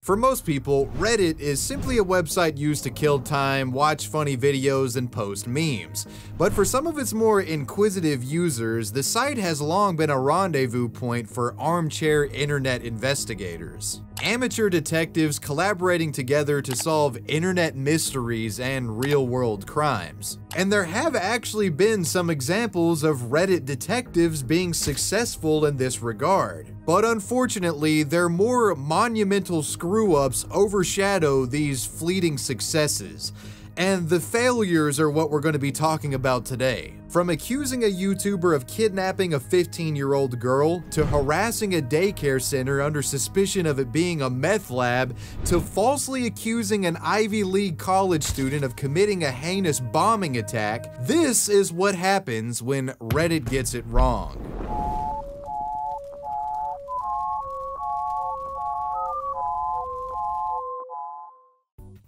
For most people, Reddit is simply a website used to kill time, watch funny videos, and post memes. But for some of its more inquisitive users, the site has long been a rendezvous point for armchair internet investigators. Amateur detectives collaborating together to solve internet mysteries and real-world crimes. And there have actually been some examples of Reddit detectives being successful in this regard. But unfortunately, their more monumental screw-ups overshadow these fleeting successes. And the failures are what we're going to be talking about today. From accusing a YouTuber of kidnapping a 15-year-old girl, to harassing a daycare center under suspicion of it being a meth lab, to falsely accusing an Ivy League college student of committing a heinous bombing attack, this is what happens when Reddit gets it wrong.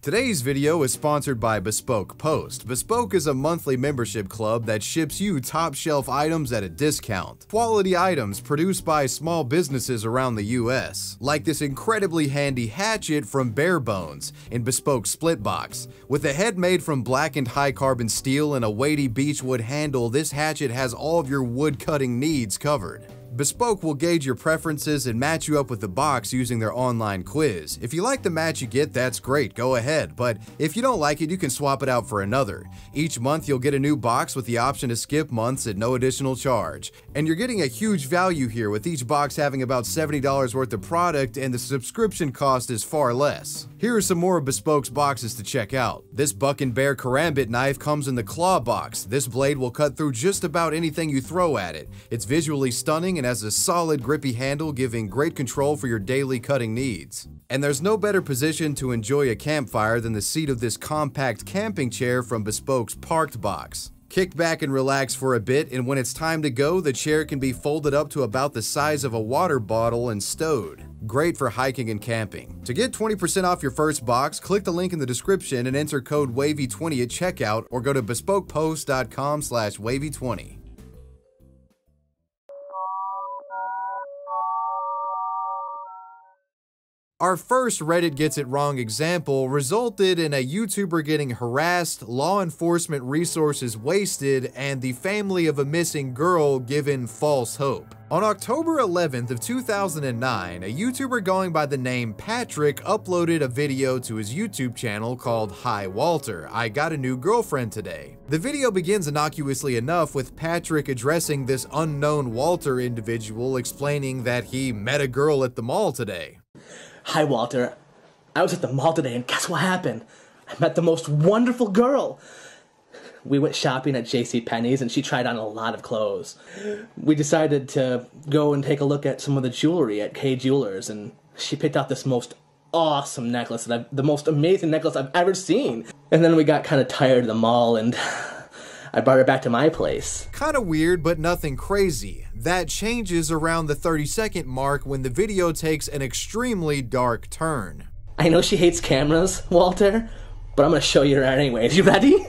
Today's video is sponsored by Bespoke Post. Bespoke is a monthly membership club that ships you top-shelf items at a discount. Quality items produced by small businesses around the US, like this incredibly handy hatchet from Bare Bones in Bespoke split box. With a head made from blackened high-carbon steel and a weighty beechwood handle, this hatchet has all of your wood-cutting needs covered. Bespoke will gauge your preferences and match you up with the box using their online quiz. If you like the match you get, that's great, go ahead. But if you don't like it, you can swap it out for another. Each month you'll get a new box with the option to skip months at no additional charge. And you're getting a huge value here, with each box having about $70 worth of product, and the subscription cost is far less. Here are some more of Bespoke's boxes to check out. This Buck and Bear Karambit knife comes in the claw box. This blade will cut through just about anything you throw at it. It's visually stunning and has a solid grippy handle, giving great control for your daily cutting needs. And there's no better position to enjoy a campfire than the seat of this compact camping chair from Bespoke's Parked box. Kick back and relax for a bit, and when it's time to go, the chair can be folded up to about the size of a water bottle and stowed. Great for hiking and camping. To get 20% off your first box, click the link in the description and enter code WAVY20 at checkout, or go to bespokepost.com/wavy20. Our first Reddit gets it wrong example resulted in a YouTuber getting harassed, law enforcement resources wasted, and the family of a missing girl given false hope. On October 11th of 2009, a YouTuber going by the name Patrick uploaded a video to his YouTube channel called Hi Walter, I Got a New Girlfriend Today. The video begins innocuously enough with Patrick addressing this unknown Walter individual, explaining that he met a girl at the mall today. Hi Walter, I was at the mall today and guess what happened? I met the most wonderful girl. We went shopping at JCPenney's and she tried on a lot of clothes. We decided to go and take a look at some of the jewelry at K Jewelers, and she picked out this most awesome necklace, the most amazing necklace I've ever seen. And then we got kind of tired of the mall and I brought her back to my place. Kinda weird, but nothing crazy. That changes around the 30-second mark when the video takes an extremely dark turn. I know she hates cameras, Walter, but I'm gonna show you her anyways. You ready?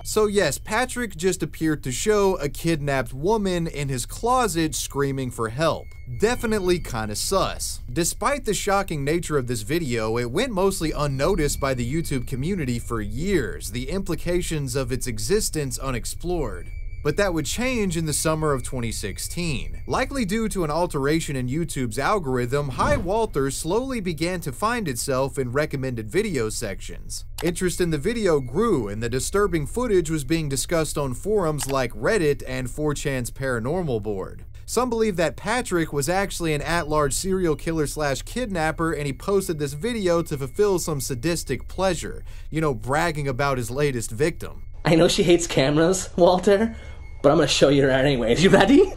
So yes, Patrick just appeared to show a kidnapped woman in his closet screaming for help. Definitely kinda sus. Despite the shocking nature of this video, it went mostly unnoticed by the YouTube community for years, the implications of its existence unexplored. But that would change in the summer of 2016. Likely due to an alteration in YouTube's algorithm, Hi Walter slowly began to find itself in recommended video sections. Interest in the video grew, and the disturbing footage was being discussed on forums like Reddit and 4chan's paranormal board. Some believe that Patrick was actually an at-large serial killer / kidnapper, and he posted this video to fulfill some sadistic pleasure, you know, bragging about his latest victim. I know she hates cameras, Walter, but I'm gonna show you her anyways. You ready?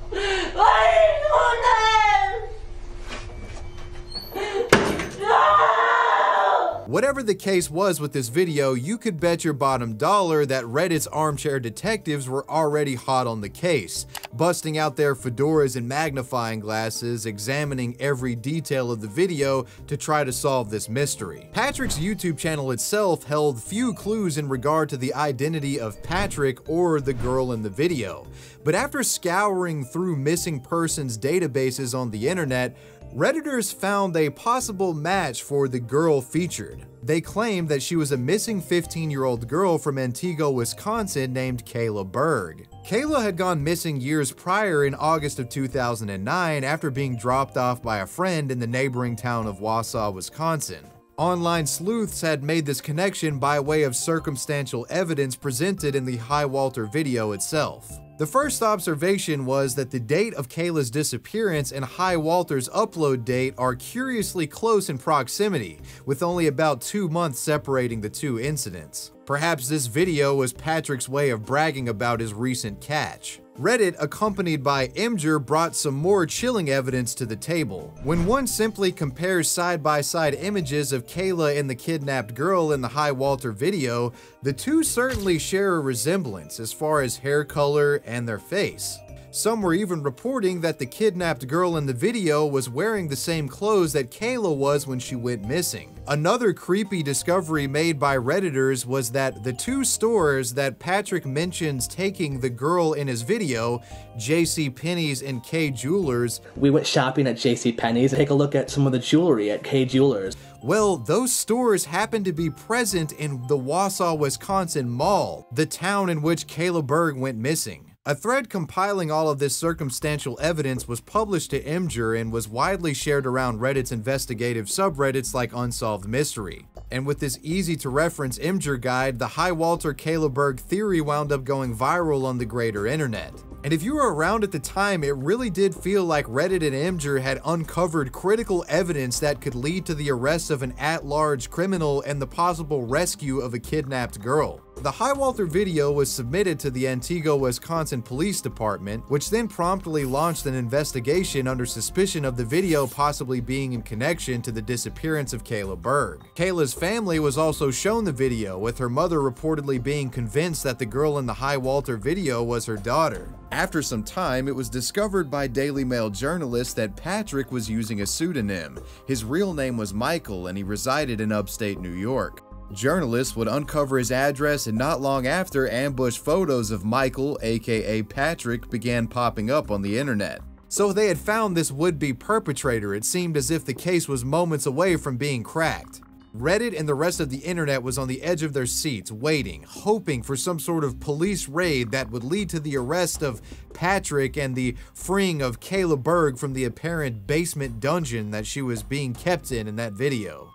Whatever the case was with this video, you could bet your bottom dollar that Reddit's armchair detectives were already hot on the case, busting out their fedoras and magnifying glasses, examining every detail of the video to try to solve this mystery. Patrick's YouTube channel itself held few clues in regard to the identity of Patrick or the girl in the video, but after scouring through missing persons databases on the internet, Redditors found a possible match for the girl featured. They claimed that she was a missing 15-year-old girl from Antigua, Wisconsin named Kayla Berg. Kayla had gone missing years prior in August of 2009 after being dropped off by a friend in the neighboring town of Wausau, Wisconsin. Online sleuths had made this connection by way of circumstantial evidence presented in the Hi Walter video itself. The first observation was that the date of Kayla's disappearance and Hi Walter's upload date are curiously close in proximity, with only about 2 months separating the two incidents. Perhaps this video was Patrick's way of bragging about his recent catch. Reddit, accompanied by Imgur, brought some more chilling evidence to the table. When one simply compares side-by-side images of Kayla and the kidnapped girl in the Hi Walter video, the two certainly share a resemblance as far as hair color and their face. Some were even reporting that the kidnapped girl in the video was wearing the same clothes that Kayla was when she went missing. Another creepy discovery made by Redditors was that the two stores that Patrick mentions taking the girl in his video, JCPenney's and Kay Jewelers, we went shopping at JCPenney's and take a look at some of the jewelry at Kay Jewelers. Well, those stores happened to be present in the Wausau, Wisconsin mall, the town in which Kayla Berg went missing. A thread compiling all of this circumstantial evidence was published to Imgur and was widely shared around Reddit's investigative subreddits like Unsolved Mystery. And with this easy-to-reference Imgur guide, the Hi Walter Kayla Berg theory wound up going viral on the greater internet. And if you were around at the time, it really did feel like Reddit and Imgur had uncovered critical evidence that could lead to the arrest of an at-large criminal and the possible rescue of a kidnapped girl. The Hi Walter video was submitted to the Antigua, Wisconsin Police Department, which then promptly launched an investigation under suspicion of the video possibly being in connection to the disappearance of Kayla Berg. Kayla's family was also shown the video, with her mother reportedly being convinced that the girl in the Hi Walter video was her daughter. After some time, it was discovered by Daily Mail journalists that Patrick was using a pseudonym. His real name was Michael, and he resided in upstate New York. Journalists would uncover his address, and not long after, ambush photos of Michael, aka Patrick, began popping up on the internet. So they had found this would-be perpetrator. It seemed as if the case was moments away from being cracked. Reddit and the rest of the internet was on the edge of their seats, waiting, hoping for some sort of police raid that would lead to the arrest of Patrick and the freeing of Kayla Berg from the apparent basement dungeon that she was being kept in that video.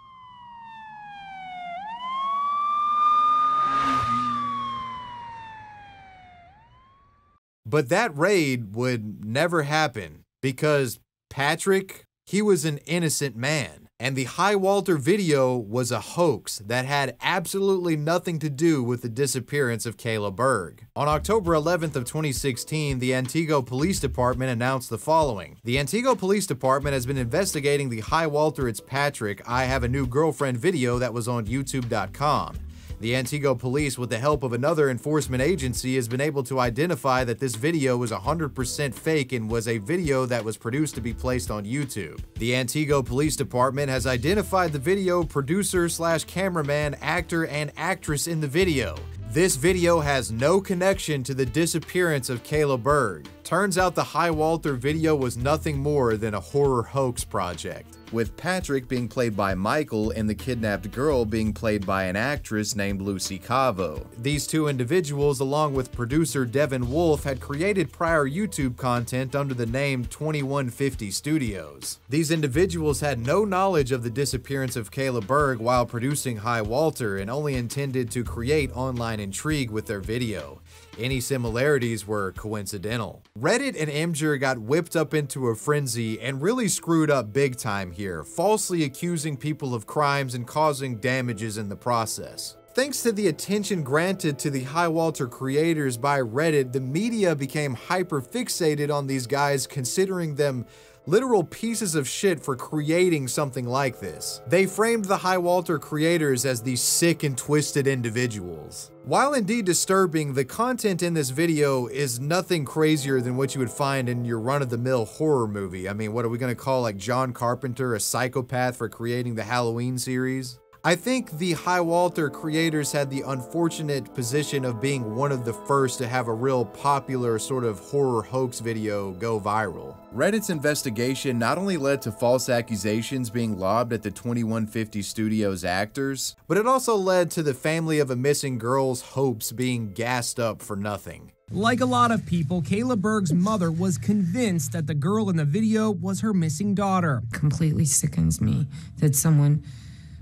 But that raid would never happen because Patrick, he was an innocent man. And the Hi Walter video was a hoax that had absolutely nothing to do with the disappearance of Kayla Berg. On October 11th of 2016, the Antigua Police Department announced the following. The Antigua Police Department has been investigating the Hi Walter It's Patrick I Have a New Girlfriend video that was on YouTube.com. The Antigua Police, with the help of another enforcement agency, has been able to identify that this video was 100% fake and was a video that was produced to be placed on YouTube. The Antigua Police Department has identified the video producer / cameraman, actor, and actress in the video. This video has no connection to the disappearance of Kayla Berg. Turns out the Hi Walter video was nothing more than a horror hoax project, with Patrick being played by Michael and the kidnapped girl being played by an actress named Lucy Cavo. These two individuals, along with producer Devin Wolf, had created prior YouTube content under the name 2150 Studios. These individuals had no knowledge of the disappearance of Kayla Berg while producing Hi Walter and only intended to create online intrigue with their video. Any similarities were coincidental. Reddit and Imgur got whipped up into a frenzy and really screwed up big time here, falsely accusing people of crimes and causing damages in the process. Thanks to the attention granted to the Hi Walter creators by Reddit, the media became hyper-fixated on these guys, considering them Literal pieces of shit for creating something like this. They framed the Highwalter creators as these sick and twisted individuals. While indeed disturbing, the content in this video is nothing crazier than what you would find in your run-of-the-mill horror movie. I mean, what are we gonna call like John Carpenter a psychopath for creating the Halloween series? I think the Highwalter creators had the unfortunate position of being one of the first to have a real popular sort of horror hoax video go viral. Reddit's investigation not only led to false accusations being lobbed at the 2150 Studios actors, but it also led to the family of a missing girl's hopes being gassed up for nothing. Like a lot of people, Kayla Berg's mother was convinced that the girl in the video was her missing daughter. Completely sickens me that someone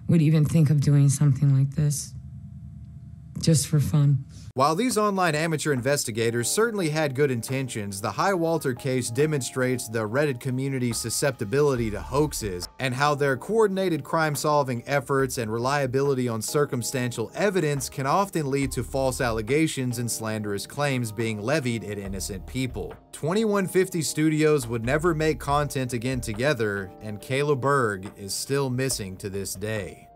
would even think of doing something like this, just for fun. While these online amateur investigators certainly had good intentions, the Highwalter case demonstrates the Reddit community's susceptibility to hoaxes and how their coordinated crime-solving efforts and reliability on circumstantial evidence can often lead to false allegations and slanderous claims being levied at innocent people. 2150 Studios would never make content again together, and Kayla Berg is still missing to this day.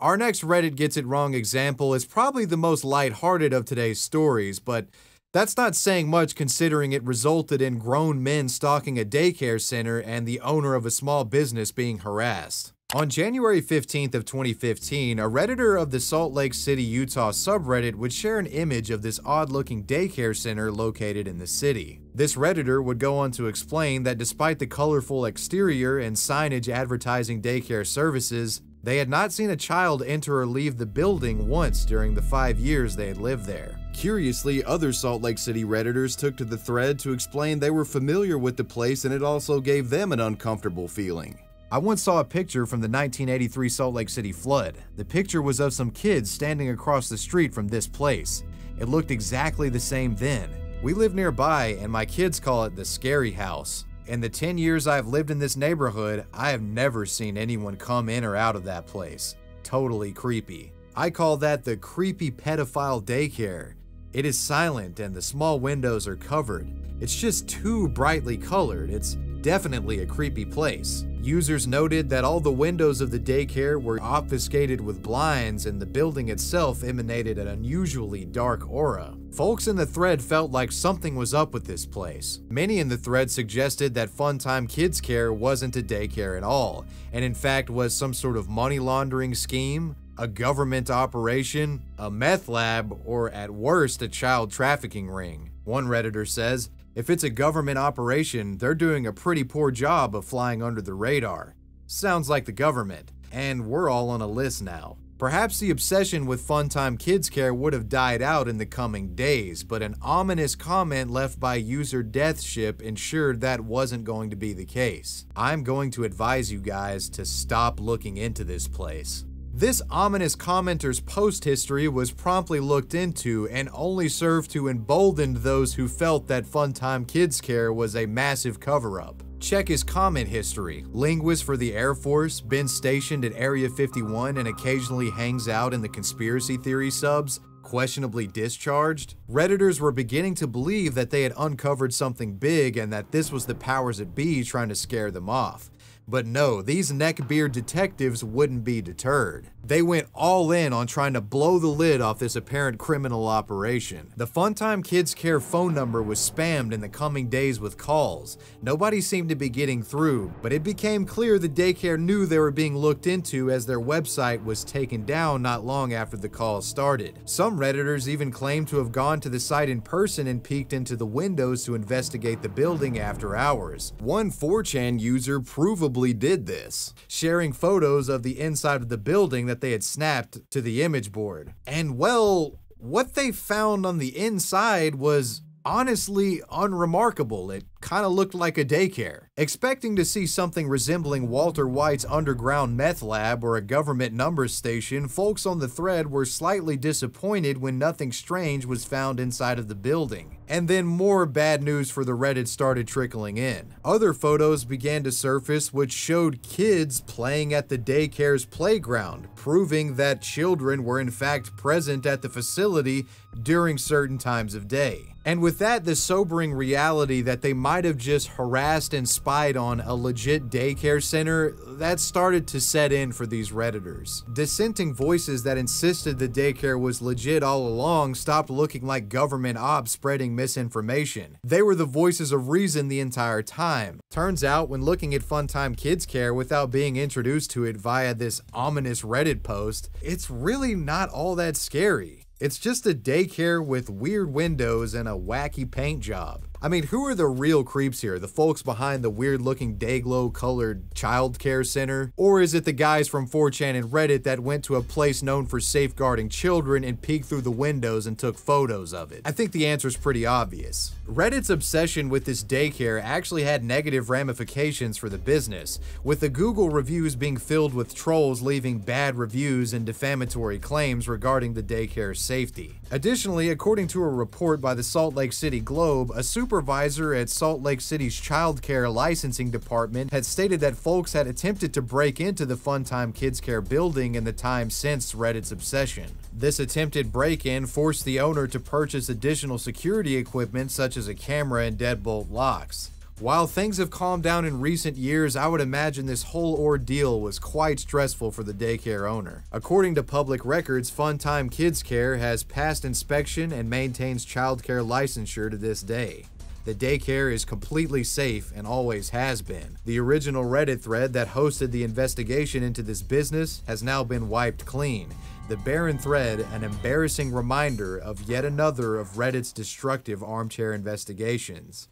Our next Reddit gets it wrong example is probably the most lighthearted of today's stories, but that's not saying much considering it resulted in grown men stalking a daycare center and the owner of a small business being harassed. On January 15th of 2015, a Redditor of the Salt Lake City, Utah subreddit would share an image of this odd-looking daycare center located in the city. This Redditor would go on to explain that despite the colorful exterior and signage advertising daycare services, they had not seen a child enter or leave the building once during the 5 years they had lived there. Curiously, other Salt Lake City Redditors took to the thread to explain they were familiar with the place and it also gave them an uncomfortable feeling. I once saw a picture from the 1983 Salt Lake City flood. The picture was of some kids standing across the street from this place. It looked exactly the same then. We live nearby and my kids call it the scary house. In the 10 years I've lived in this neighborhood, I have never seen anyone come in or out of that place. Totally creepy. I call that the creepy pedophile daycare. It is silent and the small windows are covered. It's just too brightly colored. It's definitely a creepy place. Users noted that all the windows of the daycare were obfuscated with blinds and the building itself emanated an unusually dark aura. Folks in the thread felt like something was up with this place. Many in the thread suggested that Funtime Kids Care wasn't a daycare at all, and in fact was some sort of money laundering scheme, a government operation, a meth lab, or at worst a child trafficking ring. One Redditor says, "If it's a government operation, they're doing a pretty poor job of flying under the radar. Sounds like the government, and we're all on a list now." Perhaps the obsession with Funtime Kids Care would have died out in the coming days, but an ominous comment left by user Deathship ensured that wasn't going to be the case. I'm going to advise you guys to stop looking into this place. This ominous commenter's post history was promptly looked into and only served to embolden those who felt that Funtime Kids Care was a massive cover-up. Check his comment history. Linguist for the Air Force, been stationed at Area 51 and occasionally hangs out in the conspiracy theory subs, questionably discharged. Redditors were beginning to believe that they had uncovered something big and that this was the powers that be trying to scare them off. But no, these neckbeard detectives wouldn't be deterred. They went all in on trying to blow the lid off this apparent criminal operation. The Funtime Kids Care phone number was spammed in the coming days with calls. Nobody seemed to be getting through, but it became clear the daycare knew they were being looked into as their website was taken down not long after the calls started. Some Redditors even claimed to have gone to the site in person and peeked into the windows to investigate the building after hours. One 4chan user provably did this, sharing photos of the inside of the building that they had snapped to the image board. And well, what they found on the inside was honestly unremarkable. It kinda looked like a daycare. Expecting to see something resembling Walter White's underground meth lab or a government numbers station, folks on the thread were slightly disappointed when nothing strange was found inside of the building. And then more bad news for the Reddit started trickling in. Other photos began to surface which showed kids playing at the daycare's playground, proving that children were in fact present at the facility during certain times of day. And with that, the sobering reality that they might have just harassed and spied on a legit daycare center, that started to set in for these Redditors. Dissenting voices that insisted the daycare was legit all along stopped looking like government ops spreading misinformation. They were the voices of reason the entire time. Turns out, when looking at Funtime Kids Care without being introduced to it via this ominous Reddit post, it's really not all that scary. It's just a daycare with weird windows and a wacky paint job. I mean, who are the real creeps here? The folks behind the weird-looking Dayglow-colored child care center? Or is it the guys from 4chan and Reddit that went to a place known for safeguarding children and peeked through the windows and took photos of it? I think the answer's pretty obvious. Reddit's obsession with this daycare actually had negative ramifications for the business, with the Google reviews being filled with trolls leaving bad reviews and defamatory claims regarding the daycare's safety. Additionally, according to a report by the Salt Lake City Globe, a supervisor at Salt Lake City's child care licensing department had stated that folks had attempted to break into the Funtime Kids Care building in the time since Reddit's obsession. This attempted break-in forced the owner to purchase additional security equipment such as a camera and deadbolt locks. While things have calmed down in recent years, I would imagine this whole ordeal was quite stressful for the daycare owner. According to public records, Funtime Kids Care has passed inspection and maintains childcare licensure to this day. The daycare is completely safe and always has been. The original Reddit thread that hosted the investigation into this business has now been wiped clean. The barren thread, an embarrassing reminder of yet another of Reddit's destructive armchair investigations.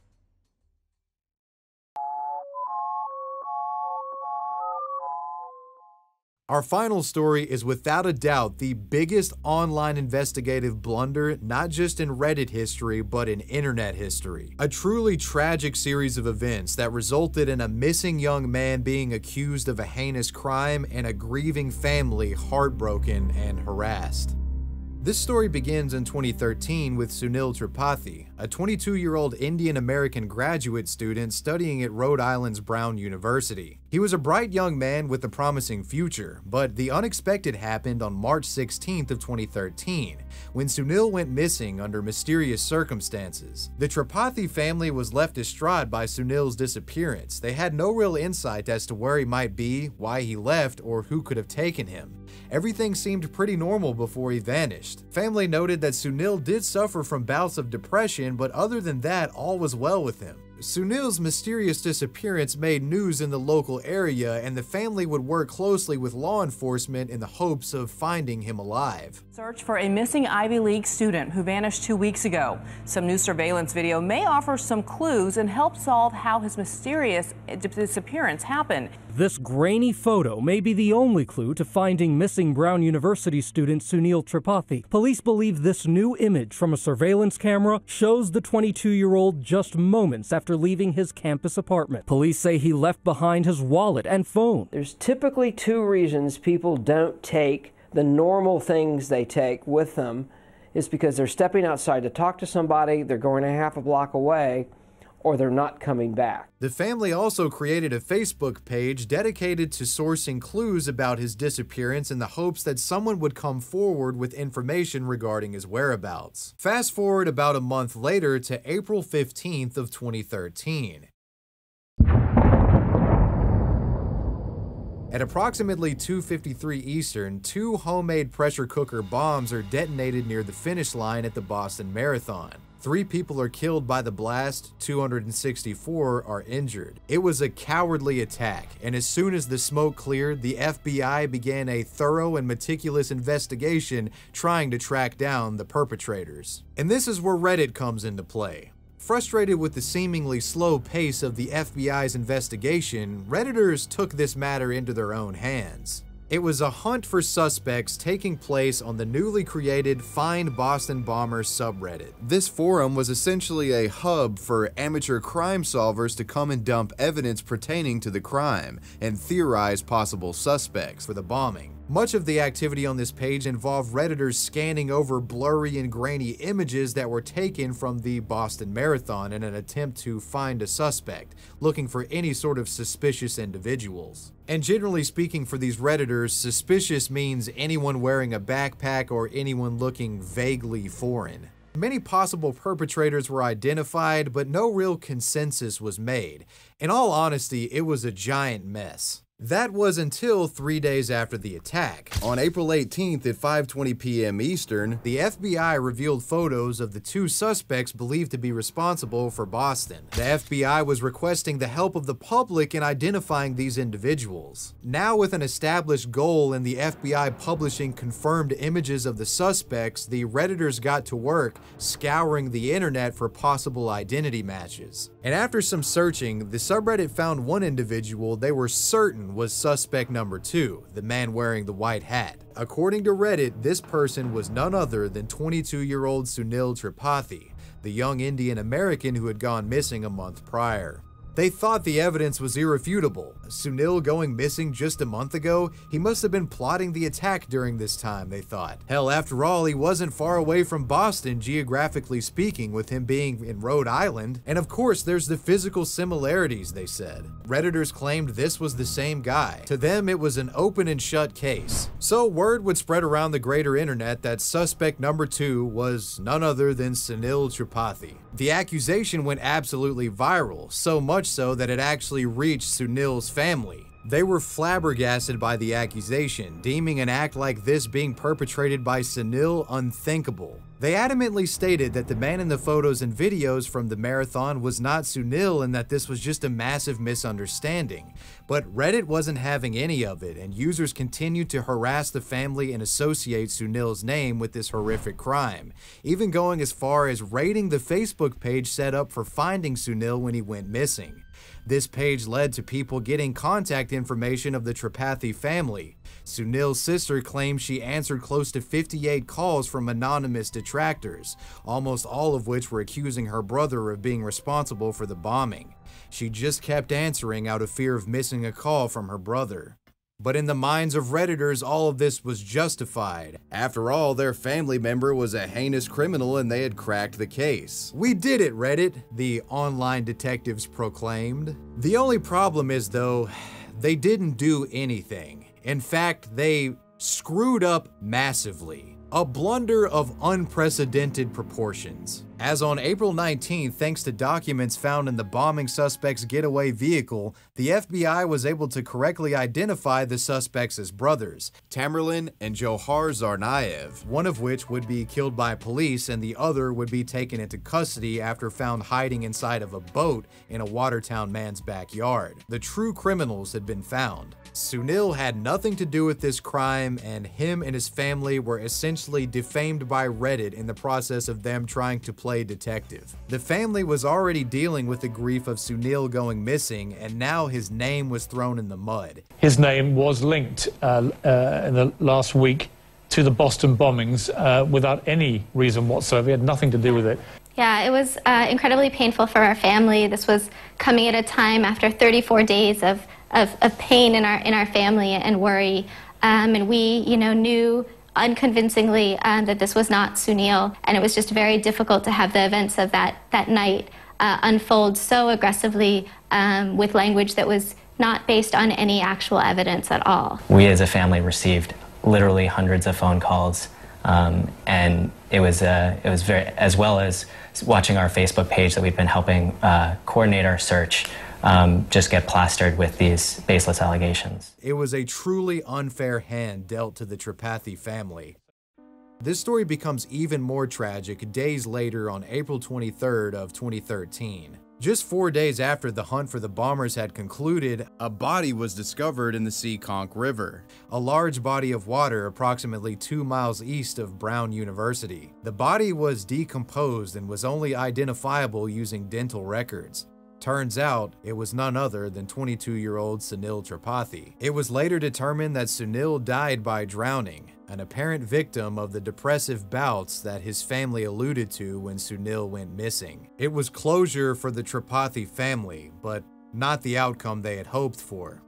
Our final story is without a doubt the biggest online investigative blunder, not just in Reddit history, but in internet history. A truly tragic series of events that resulted in a missing young man being accused of a heinous crime and a grieving family heartbroken and harassed. This story begins in 2013 with Sunil Tripathi, a 22-year-old Indian-American graduate student studying at Rhode Island's Brown University. He was a bright young man with a promising future, but the unexpected happened on March 16th of 2013, when Sunil went missing under mysterious circumstances. The Tripathi family was left distraught by Sunil's disappearance. They had no real insight as to where he might be, why he left, or who could have taken him. Everything seemed pretty normal before he vanished. Family noted that Sunil did suffer from bouts of depression, but other than that, all was well with him. Sunil's mysterious disappearance made news in the local area, and the family would work closely with law enforcement in the hopes of finding him alive. Search for a missing Ivy League student who vanished 2 weeks ago. Some new surveillance video may offer some clues and help solve how his mysterious disappearance happened. This grainy photo may be the only clue to finding missing Brown University student Sunil Tripathi. Police believe this new image from a surveillance camera shows the 22-year-old just moments after leaving his campus apartment. Police say he left behind his wallet and phone. There's typically two reasons people don't take the normal things they take with them. Is because they're stepping outside to talk to somebody, they're going a half a block away, or they're not coming back. The family also created a Facebook page dedicated to sourcing clues about his disappearance in the hopes that someone would come forward with information regarding his whereabouts. Fast forward about a month later to April 15th of 2013. At approximately 2:53 Eastern, 2 homemade pressure cooker bombs are detonated near the finish line at the Boston Marathon. 3 people are killed by the blast, 264 are injured. It was a cowardly attack, and as soon as the smoke cleared, the FBI began a thorough and meticulous investigation trying to track down the perpetrators. And this is where Reddit comes into play. Frustrated with the seemingly slow pace of the FBI's investigation, Redditors took this matter into their own hands. It was a hunt for suspects taking place on the newly created Find Boston Bombers subreddit. This forum was essentially a hub for amateur crime solvers to come and dump evidence pertaining to the crime and theorize possible suspects for the bombing. Much of the activity on this page involved Redditors scanning over blurry and grainy images that were taken from the Boston Marathon in an attempt to find a suspect, looking for any sort of suspicious individuals. And generally speaking, for these Redditors, suspicious means anyone wearing a backpack or anyone looking vaguely foreign. Many possible perpetrators were identified, but no real consensus was made. In all honesty, it was a giant mess. That was until 3 days after the attack. On April 18th at 5:20 p.m. Eastern, the FBI revealed photos of the two suspects believed to be responsible for Boston. The FBI was requesting the help of the public in identifying these individuals. Now with an established goal and the FBI publishing confirmed images of the suspects, the Redditors got to work scouring the internet for possible identity matches. And after some searching, the subreddit found one individual they were certain was suspect number 2, the man wearing the white hat. According to Reddit, this person was none other than 22-year-old Sunil Tripathi, the young Indian American who had gone missing a month prior. They thought the evidence was irrefutable. Sunil going missing just a month ago? He must have been plotting the attack during this time, they thought. Hell, after all, he wasn't far away from Boston, geographically speaking, with him being in Rhode Island. And of course, there's the physical similarities, they said. Redditors claimed this was the same guy. To them, it was an open and shut case. So word would spread around the greater internet that suspect number 2 was none other than Sunil Tripathi. The accusation went absolutely viral, so much so that it actually reached Sunil's family. They were flabbergasted by the accusation, deeming an act like this being perpetrated by Sunil unthinkable. They adamantly stated that the man in the photos and videos from the marathon was not Sunil and that this was just a massive misunderstanding. But Reddit wasn't having any of it, and users continued to harass the family and associate Sunil's name with this horrific crime, even going as far as raiding the Facebook page set up for finding Sunil when he went missing. This page led to people getting contact information of the Tripathi family. Sunil's sister claims she answered close to 58 calls from anonymous detractors, almost all of which were accusing her brother of being responsible for the bombing. She just kept answering out of fear of missing a call from her brother. But in the minds of Redditors, all of this was justified. After all, their family member was a heinous criminal and they had cracked the case. "We did it, Reddit," the online detectives proclaimed. The only problem is, though, they didn't do anything. In fact, they screwed up massively. A blunder of unprecedented proportions. As on April 19th, thanks to documents found in the bombing suspect's getaway vehicle, the FBI was able to correctly identify the suspects as brothers, Tamerlan and Johar Tsarnaev, one of which would be killed by police and the other would be taken into custody after found hiding inside of a boat in a Watertown man's backyard. The true criminals had been found. Sunil had nothing to do with this crime, and him and his family were essentially defamed by Reddit in the process of them trying to play detective. The family was already dealing with the grief of Sunil going missing, and now his name was thrown in the mud. His name was linked in the last week to the Boston bombings without any reason whatsoever. He had nothing to do with it. Yeah, it was incredibly painful for our family. This was coming at a time after 34 days of pain in our family and worry, and we, knew unconvincingly that this was not Sunil, and it was just very difficult to have the events of that night unfold so aggressively with language that was not based on any actual evidence at all. We as a family received literally hundreds of phone calls, and it was very, as well as watching our Facebook page that we've been helping coordinate our search, just get plastered with these baseless allegations. It was a truly unfair hand dealt to the Tripathi family. This story becomes even more tragic days later on April 23rd of 2013. Just 4 days after the hunt for the bombers had concluded, a body was discovered in the Seekonk River, a large body of water approximately 2 miles east of Brown University. The body was decomposed and was only identifiable using dental records. Turns out, it was none other than 22-year-old Sunil Tripathi. It was later determined that Sunil died by drowning, an apparent victim of the depressive bouts that his family alluded to when Sunil went missing. It was closure for the Tripathi family, but not the outcome they had hoped for.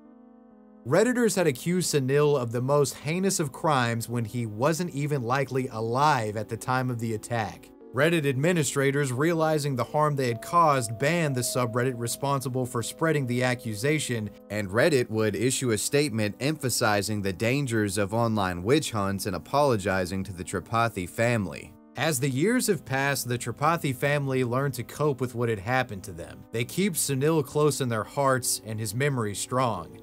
Redditors had accused Sunil of the most heinous of crimes when he wasn't even likely alive at the time of the attack. Reddit administrators, realizing the harm they had caused, banned the subreddit responsible for spreading the accusation, and Reddit would issue a statement emphasizing the dangers of online witch hunts and apologizing to the Tripathi family. As the years have passed, the Tripathi family learned to cope with what had happened to them. They keep Sunil close in their hearts and his memory strong.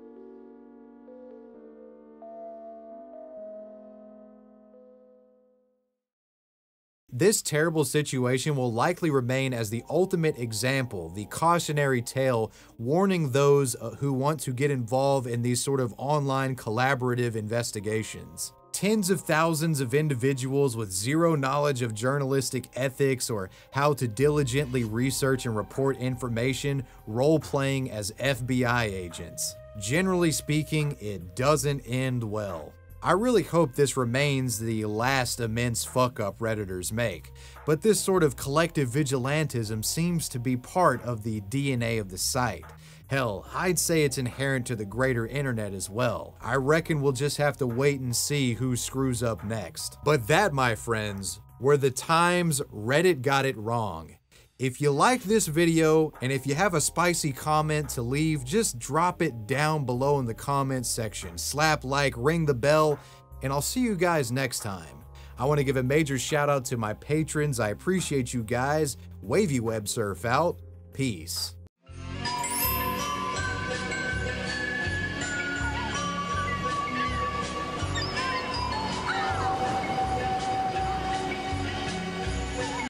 This terrible situation will likely remain as the ultimate example, the cautionary tale warning those who want to get involved in these sort of online collaborative investigations. Tens of thousands of individuals with zero knowledge of journalistic ethics or how to diligently research and report information, role-playing as FBI agents. Generally speaking, it doesn't end well. I really hope this remains the last immense fuck-up Redditors make, but this sort of collective vigilantism seems to be part of the DNA of the site. Hell, I'd say it's inherent to the greater internet as well. I reckon we'll just have to wait and see who screws up next. But that, my friends, were the times Reddit got it wrong. If you liked this video, and if you have a spicy comment to leave, just drop it down below in the comments section. Slap like, ring the bell, and I'll see you guys next time. I want to give a major shout out to my patrons. I appreciate you guys. WAVYWEBSURF out. Peace.